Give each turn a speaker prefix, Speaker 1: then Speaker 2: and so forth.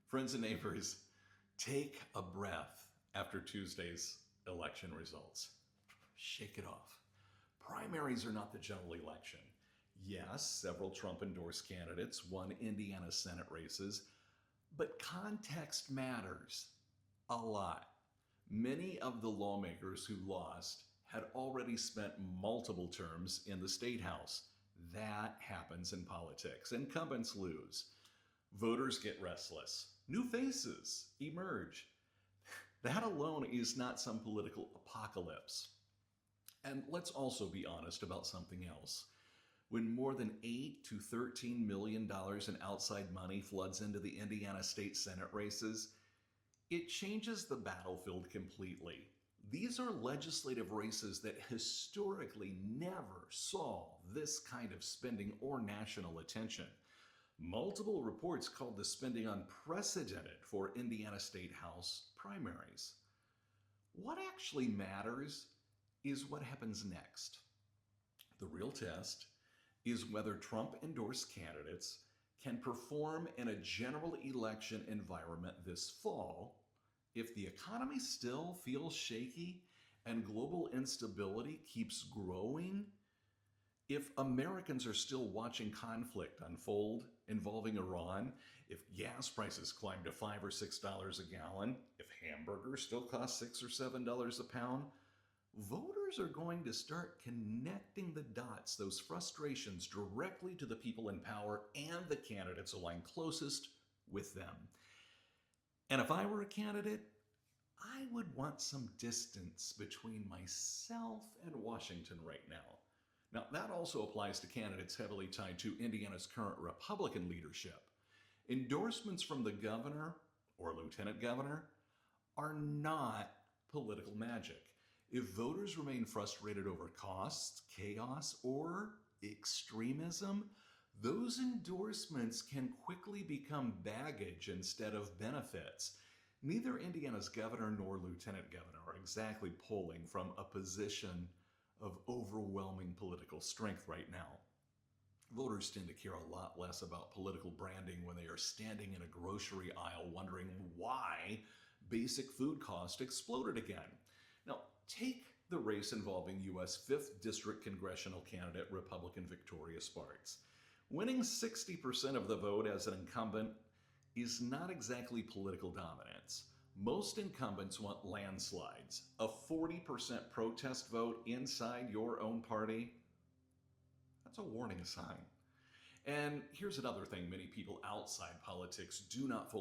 Speaker 1: Friends and neighbors, take a breath after Tuesday's election results. Shake it off. Primaries are not the general election. Yes, several Trump endorsed candidates won Indiana Senate races, but context matters a lot. Many of the lawmakers who lost had already spent multiple terms in the state house. That happens in politics. Incumbents lose. Voters get restless. New faces emerge. That alone is not some political apocalypse. And let's also be honest about something else. When more than $8 to $13 million in outside money floods into the Indiana State Senate races, it changes the battlefield completely. These are legislative races that historically never saw this kind of spending or national attention. Multiple reports called the spending unprecedented for Indiana State House primaries. What actually matters is what happens next. The real test is whether Trump endorsed candidates can perform in a general election environment this fall if the economy still feels shaky and global instability keeps growing, if Americans are still watching conflict unfold involving Iran, if gas prices climb to $5 or $6 a gallon, if hamburgers still cost $6 or $7 a pound, voters are going to start connecting the dots, those frustrations, directly to the people in power and the candidates aligned closest with them. And if I were a candidate, I would want some distance between myself and Washington right now. Now, that also applies to candidates heavily tied to Indiana's current Republican leadership. Endorsements from the governor or lieutenant governor are not political magic. If voters remain frustrated over costs, chaos, or extremism, those endorsements can quickly become baggage instead of benefits. Neither Indiana's governor nor lieutenant governor are exactly polling from a position of overwhelming political strength right now. Voters tend to care a lot less about political branding when they are standing in a grocery aisle wondering why basic food costs exploded again. Now, take the race involving U.S. 5th District congressional candidate Republican Victoria Sparks. Winning 60% of the vote as an incumbent is not exactly political dominance. Most incumbents want landslides. A 40% protest vote inside your own party, that's a warning sign. And here's another thing many people outside politics do not fully